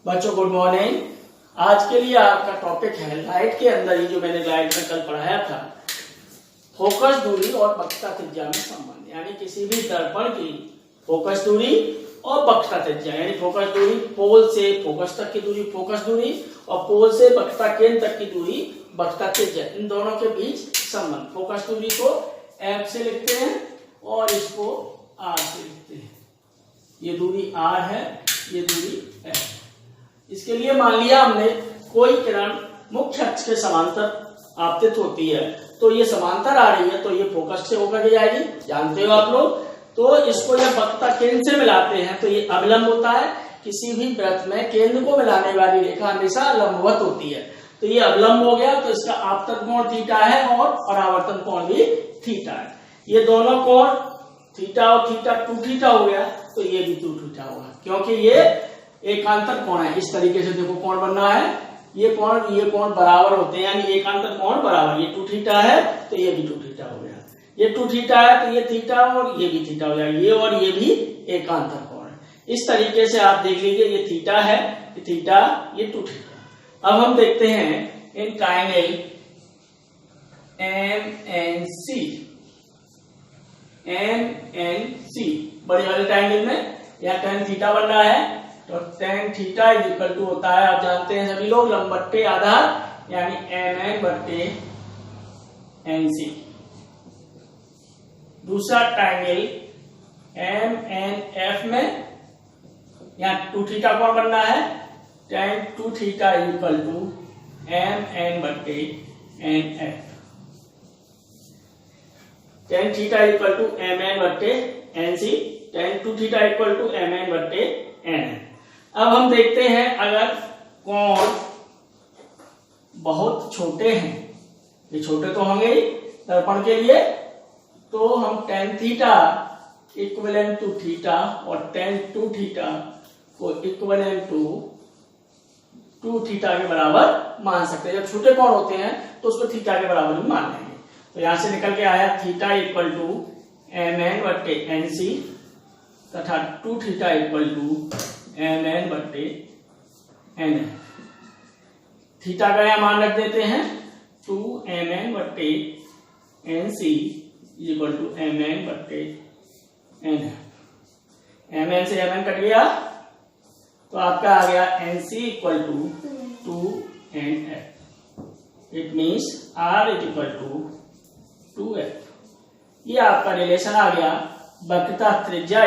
बच्चों good morning. आज के लिए आपका टॉपिक है लाइट के अंदर ही जो मैंने लाइट में कल पढ़ाया था, फोकस दूरी और वक्रता त्रिज्या में संबंध। यानी किसी भी दर्पण की फोकस दूरी और वक्रता त्रिज्या, यानी फोकस दूरी पोल से फोकस तक की दूरी फोकस दूरी और पोल से वक्रता केंद्र तक की दूरी वक्रता त्रिज्या, इन दोनों के बीच संबंध। फोकस दूरी को F से लिखते हैं और इसको R से लिखते हैं। ये दूरी R है, ये दूरी F। इसके लिए मान लिया हमने कोई किरण मुख्य अक्ष के समांतर आपतित होती है, तो ये समांतर आ रही है तो ये फोकस से होकर के जाएगी, जानते हो आप लोग। तो इसको जब वक्रता केंद्र से मिलाते हैं तो ये अभिलंब होता है। किसी भी वृत्त में केंद्र को मिलाने वाली रेखा हमेशा लंबवत होती है, तो ये अभिलंब हो गया, तो इसका आपतन कोण थीटा है और परावर्तन कोण भी थीटा है। ये दोनों कोण थीटा और थीटा 2 थीटा हो गया, तो ये भी 2 थीटा होगा, क्योंकि ये एकांतर कोण है। इस तरीके से देखो कोण बनना है, ये कोण बराबर होते हैं, यानी एकांतर कोण बराबर। ये 2 थीटा है तो ये भी 2 थीटा हो गया, ये 2 थीटा है तो ये थीटा और ये भी थीटा हो जाएगा, ये और ये भी एकांतर कोण है। इस तरीके से आप देख लीजिए, ये थीटा है, ये थीटा, ये 2 थीटा। अब हम देखते हैं इन ट्रायंगल MNC, बड़े वाले ट्रायंगल में यहाँ tan थीटा बन रहा है, तो tan theta is equal to होता है, आप जानते हैं सभी लोग, लंब बट्टे आधार, यानी MN बट्टे NC। दूसरा ट्रायंगल MNF में यहाँ 2 थीटा कोण बनना है, tan 2 theta is equal to MN बट्टे NF। tan theta equal to MN बट्टे NC, tan 2 theta equal to MN बट्टे NF। अब हम देखते हैं अगर कोण बहुत छोटे हैं, ये छोटे तो होंगे ही दर्पण के लिए, तो हम tan theta equivalent to theta और tan 2 थीटा को इक्विवेलेंट टू 2 थीटा के बराबर मान सकते हैं। जब छोटे कोण होते हैं तो उसको थीटा के बराबर भी मान लेंगे। तो यहां से निकल के आया थीटा इक्वल टू MN बट्टे NC तथा 2 थीटा इक्वल टू MN बट्टे NF। थीटा का यहां मान रख देते हैं 2MN बट्टे NC इक्वल टू MN बट्टे NF। MN से MN कट गया तो आपका आ गया NC इक्वल टू 2NF। It means R is equal to 2F। ये आपका रिलेशन आ गया वक्रता त्रिज्या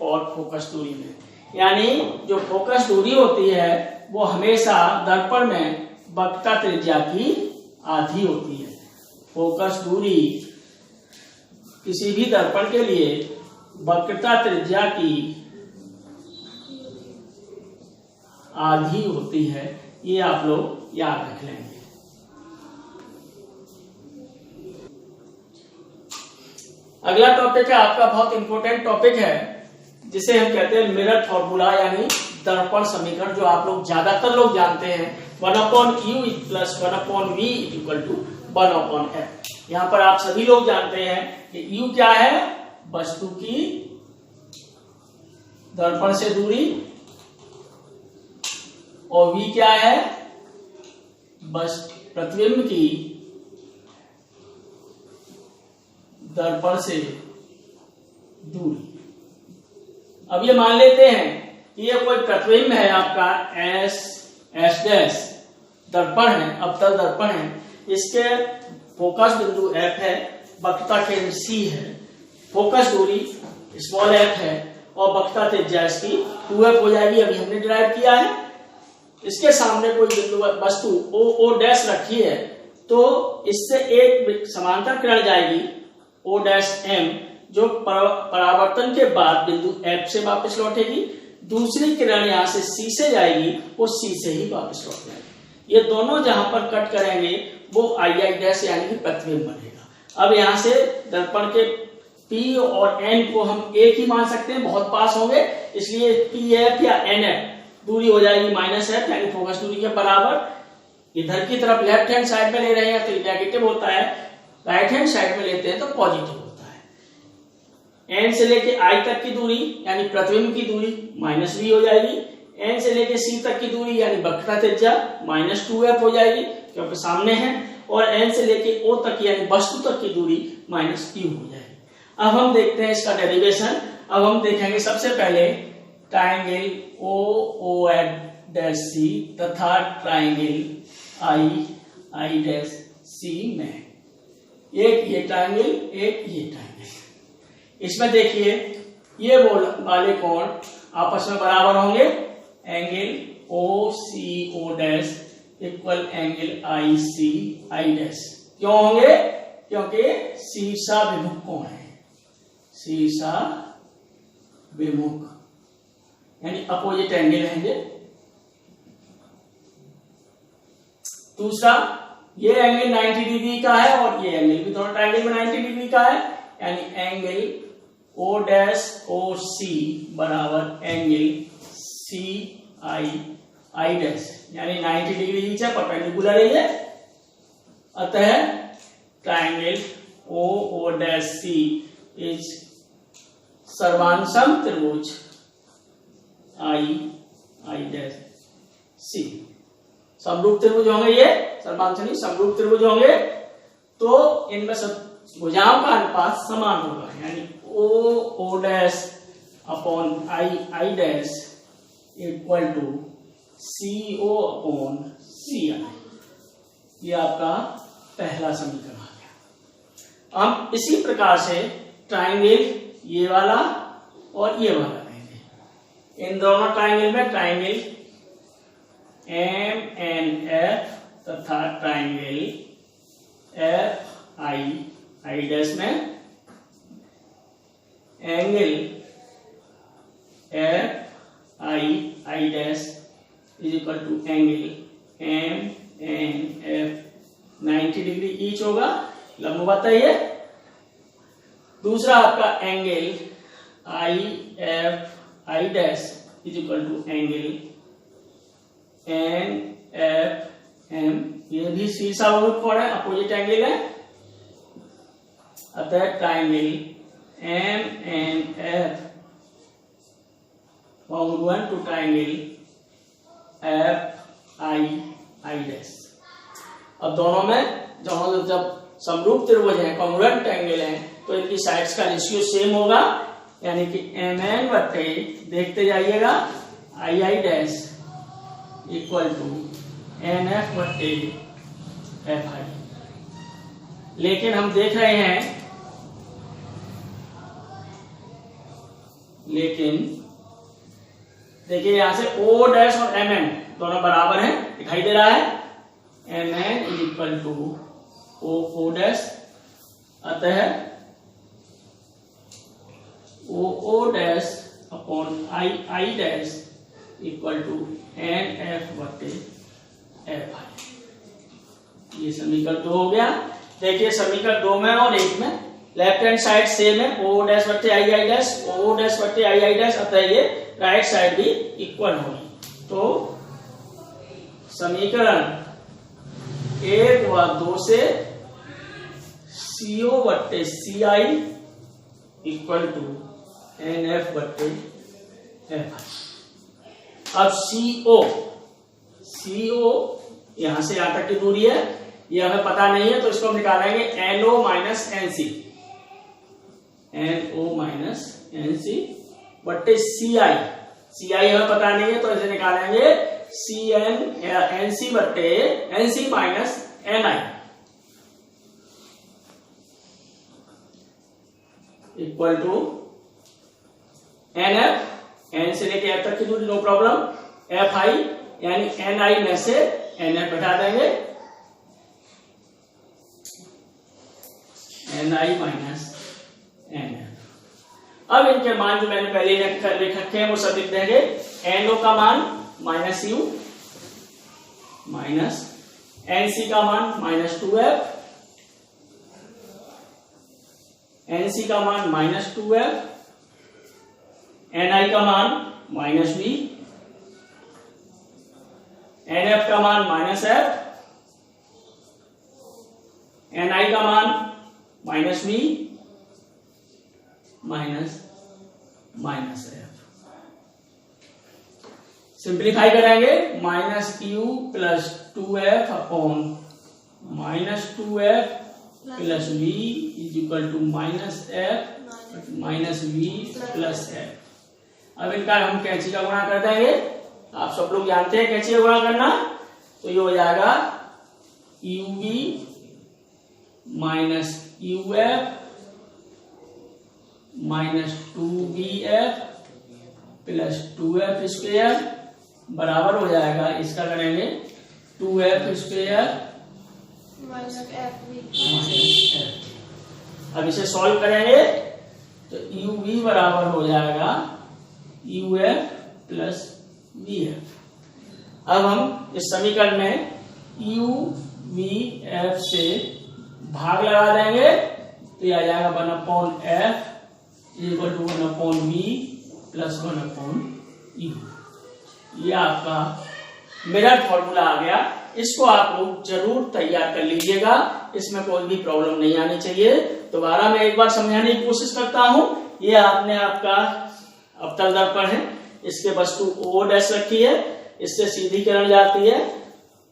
और फोकस दूरी में। यानी जो फोकस दूरी होती है वो हमेशा दर्पण में वक्रता त्रिज्या की आधी होती है। फोकस दूरी किसी भी दर्पण के लिए वक्रता त्रिज्या की आधी होती है, ये आप लोग याद रख लेंगे। अगला टॉपिक है आपका बहुत इंपॉर्टेंट टॉपिक है, जिसे हम कहते हैं मिरर फॉर्मूला, यानी दर्पण समीकरण, जो आप लोग ज्यादातर लोग जानते हैं 1/u plus 1/v equal to 1/f। यहाँ पर आप सभी लोग जानते हैं कि u क्या है, वस्तु की दर्पण से दूरी, और v क्या है, बस प्रतिबिंब की दर्पण से दूरी। अब ये मान लेते हैं कि ये कोई प्रतिबिंब है आपका S डैश दर्पण है, अवतल दर्पण है, इसके फोकस बिंदु F है, वक्रता केंद्र C है, फोकस दूरी स्मॉल f है और वक्रता त्रिज्या इसकी 2f हो जाएगी। अभी हमने डिराइव किया है। इसके सामने कोई बिंदु वस्तु O डैश रखी है, तो इससे एक समांतर किरण जाएगी O डैश M, जो परावर्तन के बाद बिंदु F से वापस लौटेगी। दूसरी किरण यहाँ से C से जाएगी, वो C से ही वापस लौट जाएगी। ये दोनों जहां पर कट करेंगे वो II डैश यानी कि प्रतिबिंब बनेगा। अब यहाँ से दर्पण के P और N को हम एक ही मान सकते हैं, बहुत पास होंगे, इसलिए PF या NF दूरी हो जाएगी -f, यानी फोकस दूरी के बराबर। इधर की तरफ लेफ्ट हैंड साइड में ले रहे हैं तो नेगेटिव होता है, राइट हैंड साइड में लेते हैं तो पॉजिटिव होता है। N से लेके I तक की दूरी यानी प्रतिबिंब की दूरी -v हो जाएगी, एन से लेके सी तक की दूरी यानी वक्रता त्रिज्या -2f हो जाएगी क्योंकि सामने है, और एन से लेके ओ तक यानी वस्तु तक की दूरी -q हो जाएगी। अब हम देखते हैं इसका डेरिवेशन। अब हम देखेंगे सबसे पहले ट्राइंगल ओ डैश सी तथा ट्राइंगल आई डैश सी में, एक ये ट्राइंगल एक ये ट्राइंगल। इसमें देखिए ये वाले कोण आपस में बराबर होंगे, angle O C O dash equal angle I C I dash. क्यों होंगे? क्योंकि शीर्षा विमुख कोण है, शीर्षा विमुख यानी अपोजिट एंगल है। दूसरा, ये एंगल 90 डिग्री का है और ये एंगल भी दोनों ट्रायंगल में 90 डिग्री का है, यानी एंगल ओ डैश ओ सी बराबर एंगल सी आई डैश, यानी 90 डिग्री ईच है, परपेंडिकुलर है ये। अतः triangle O dash C is सर्वांशम त्रिभुज आई डैश सी। समरूप त्रिभुज होंगे ये, सर्वांश नहीं समरूप त्रिभुज होंगे, तो इनमें सब भुजाओं का अनुपात समान होगा, यानी O dash upon I dash equal to C O upon C I. ये आपका पहला समीकरण आ गया। अब इसी प्रकार से ट्राइंगल ये वाला और ये वाला लेंगे। इन दोनों ट्राइंगल में ट्राइंगल एम एन एफ तथा ट्राइंगल एफ आई डैश में angle F I dash is equal to angle M N F 90 degree each होगा, लंबवत है ये। दूसरा आपका angle I F I dash is equal to angle N F M, ये भी शीर्षा विमुख कोण है, अपोजिट एंगल है। अतः triangle M N F congruent to triangle F I dash. अब दोनों में जब समरूप त्रिभुज है, कॉन्ग्रुएंट एंगल है, तो इनकी साइड्स का रेशियो सेम होगा, यानी कि एम एन बटे देखते जाइएगा I dash equal to N F बटे एफ आई। लेकिन हम देख रहे हैं, लेकिन देखिए यहां से ओ डैश और एम एन दोनों बराबर हैं, दिखाई दे रहा है। M N is equal to O dash, अतः O dash upon I dash equal to N F बटे एफ आई। ये समीकरण 2 हो गया। देखिए समीकरण 2 में और 1 में लेफ्ट हैंड साइड सेम है, ओ डैश बटे आई डैश, ओ डैश बटे आई डैश, अतः ये राइट साइड भी इक्वल होगी। तो समीकरण 1 व 2 से CO बटे CI इक्वल टू NF बटे FI। अब CO यहां से यहां तक की दूरी है, ये हमें पता नहीं है, तो इसको हम निकालेंगे NO minus NC, NO minus NC बटे CI हमें पता नहीं है, तो इसे निकालेंगे NC बटे NC minus NI equal to NF, N से लेके F तक की दूरी नो प्रॉब्लम, FI यानी NI में से NF घटा देंगे, NI माइनस NF। अब इनके मान जो मैंने पहले लिख रखे हैं वो सब लिख देंगे। NO का मान माइनस U माइनस NC का मान माइनस 2F, NC का मान माइनस 2F, NI का मान माइनस V, NF का मान माइनस F, NI का मान minus V minus F। Simplify करेंगे minus Q plus 2f upon minus 2f plus v is equal to minus f minus v plus f। अब इनका हम कैंची का गुणा कर देंगे। आप सब लोग जानते हैं कैंची का गुणा करना, तो ये हो जाएगा uv minus uf minus 2vf plus 2f square बराबर हो जाएगा, इसका करेंगे 2f स्क्वेयर माइनस f। अब इसे सॉल्व करेंगे तो uv बराबर हो जाएगा uf प्लस vf। अब हम इस समीकरण में uvf से भाग लगा देंगे तो ये आ जाएगा 1/f equal to 1/v plus 1/u। ये आपका मिरर फॉर्मूला आ गया। इसको आप लोग जरूर तैयार कर लीजिएगा, इसमें कोई भी प्रॉब्लम नहीं आनी चाहिए। दोबारा मैं एक बार समझाने की कोशिश करता हूं। ये आपने आपका अवतल दर्पण है, इसके वस्तु O डैश रखी है, इससे सीधी किरण जाती है,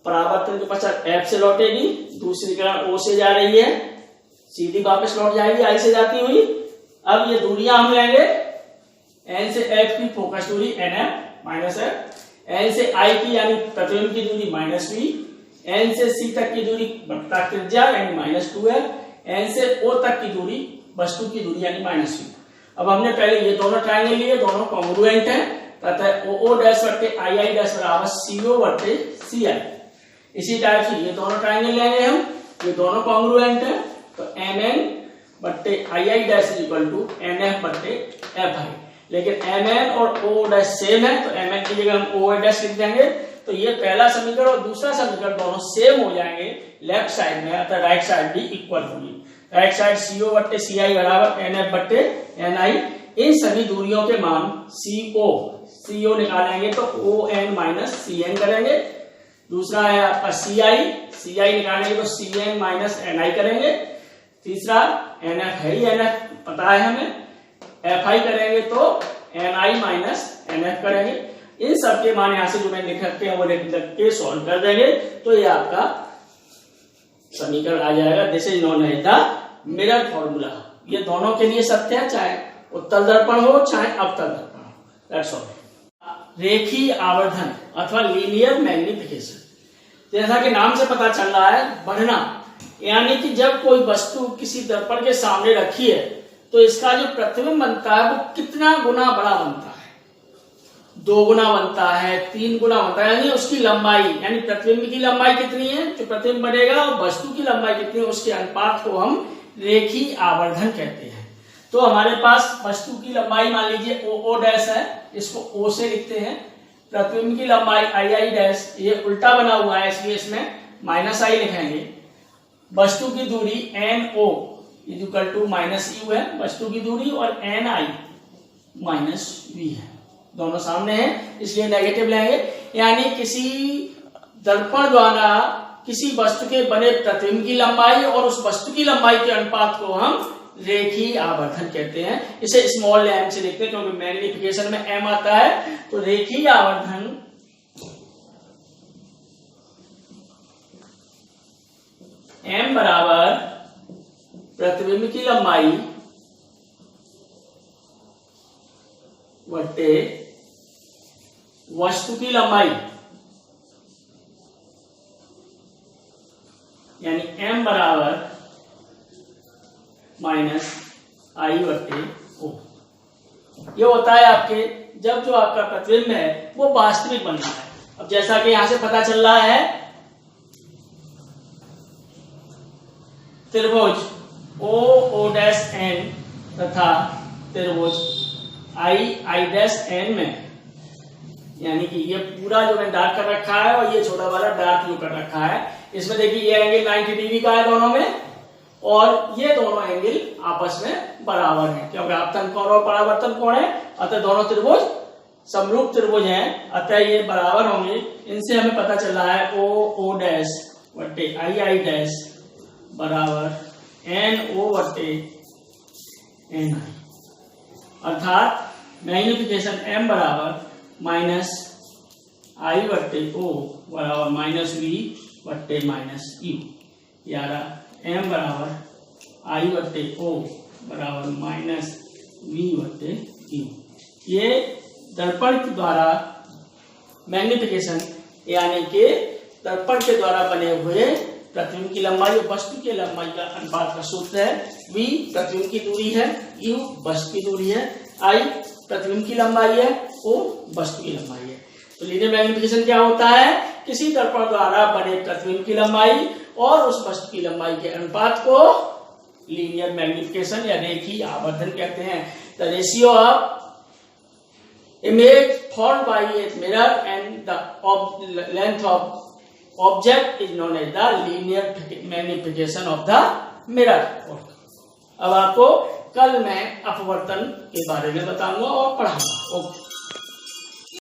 परावर्तन के पश्चात F से लौटेगी, दूसरी किरण O से जा रही है, सीधी वापस लौट जाएगी I से जाती हुई। अब ये दूरियां हम लेंगे, N से F की फोकस दूरी NF माइनस F, N से I की यानी प्रतिबिंब की दूरी माइनस V, N से C तक की दूरी वक्रता त्रिज्या यानी माइनस 2F, N से O तक की दूरी वस्तु की दूरी यानी माइनस V। अब हमने पहले ये दोनों ट्रायंगल लिए, दोनों कॉन्ग्रुएंट हैं, अतः OO डैश बटे II डैश बराबर CO बटे CI। इसी टाइप से ये दोनों ट्रायंगल लेंगे हम, ये दोनों कॉन्ग्रुएंट हैं, तो MN बट्टे II dash is equal to NF बट्टे FI। लेकिन MN और O डैश सेम है, तो MN की जगह हम OA डैश लिख देंगे। तो ये पहला समीकरण और दूसरा समीकरण दोनों सेम हो जाएंगे लेफ्ट साइड में, अतः राइट साइड भी इक्वल होगी। राइट साइड CO बट्टे CI बराबर NF बट्टे NI। इन सभी दूरियों के मान CO निकालेंगे तो ON माइनस CN करेंगे। दूसरा है आपका CI निकालेंगे तो CN माइनस NI करेंगे। तीसरा NF है ही, NF पता है हमें, FI करेंगे तो NI माइनस NF करेंगे। इन सब के मान यहां से जो मैंने लिख रखे हैं वो लिख के सॉल्व कर देंगे तो ये आपका समीकरण आ जाएगा। This is known as the mirror formula. ये दोनों के लिए सत्य है, चाहे उत्तल दर्पण हो चाहे अवतल दर्पण हो। That's all. रेखीय आवर्धन अथवा लीनियर मैग्निफिकेशन, जैसा कि नाम से पता चल रहा है बढ़ना, यानी कि जब कोई वस्तु किसी दर्पण के सामने रखी है तो इसका जो प्रतिबिंब बनता है वो कितना गुना बड़ा बनता है, 2 गुना बनता है, 3 गुना बनता है, यानी उसकी लंबाई, यानी प्रतिबिंब की लंबाई कितनी है जो प्रतिबिंब बनेगा और वस्तु की लंबाई कितनी है उसके अनुपात को हम रेखीय आवर्धन कहते हैं। तो हमारे पास वस्तु की लंबाई मान लीजिए OO डैश है, इसको O से लिखते हैं। प्रतिबिंब की लंबाई II डैश, ये उल्टा बना हुआ है इसलिए इसमें माइनस I लिखेंगे। वस्तु की दूरी NO is equal to minus U है वस्तु की दूरी, और NI माइनस V है, दोनों सामने हैं इसलिए नेगेटिव लेंगे। यानी किसी दर्पण द्वारा किसी वस्तु के बने प्रतिबिंब की लंबाई और उस वस्तु की लंबाई के अनुपात को हम रेखीय आवर्धन कहते हैं। इसे स्मॉल m से लिखते हैं क्योंकि मैग्निफिकेशन में m आता है। तो रेखीय आवर्धन m बराबर प्रतिबिंब की लंबाई बटे वस्तु की लंबाई, यानी m बराबर माइनस I बटे O। ये होता है आपके जब जो आपका प्रतिबिंब है वो वास्तविक बन रहा है। अब जैसा कि यहां से पता चल रहा है त्रिभुज OO डैश N तथा त्रिभुज I डैश N में, यानी कि ये पूरा जो मैंने डार्क कर रखा है और ये छोटा वाला डार्क जो कर रखा है, इसमें देखिए ये एंगल 90 डिग्री का है दोनों में, और ये दोनों एंगल आपस में बराबर हैं क्योंकि आपतन कोण और परावर्तन कोण है, अतः दोनों त्रिभुज समरूप त्रिभुज हैं, अतः ये बराबर होंगे। इनसे हमें पता चल रहा है OO डैश बटे I डैश बराबर NO बटे NI, अर्थात मैग्निफिकेशन m बराबर माइनस आई बट्टे ओ बराबर माइनस वी बट्टे माइनस यू, या एम बराबर आई बट्टे ओ बराबर माइनस वी बट्टे यू। ये दर्पण के द्वारा मैग्निफिकेशन यानी कि दर्पण के द्वारा बने हुए प्रतिबिंब की लंबाई और वस्तु की लंबाई का अनुपात का सूत्र है। v प्रतिबिंब की दूरी है, u वस्तु की दूरी है, I प्रतिबिंब की लंबाई है, o वस्तु की लंबाई है। तो लीनियर मैग्निफिकेशन क्या होता है? किसी दर्पण द्वारा बने प्रतिबिंब की लंबाई और उस वस्तु की लंबाई के अनुपात को लीनियर मैग्निफिकेशन या रेखीय आवर्धन कहते हैं। The ratio of image formed by a mirror and the length of object is known as the linear magnification of the mirror। अब आपको कल मैं अपवर्तन के बारे में बताऊंगा और पढ़ाऊंगा। ओके।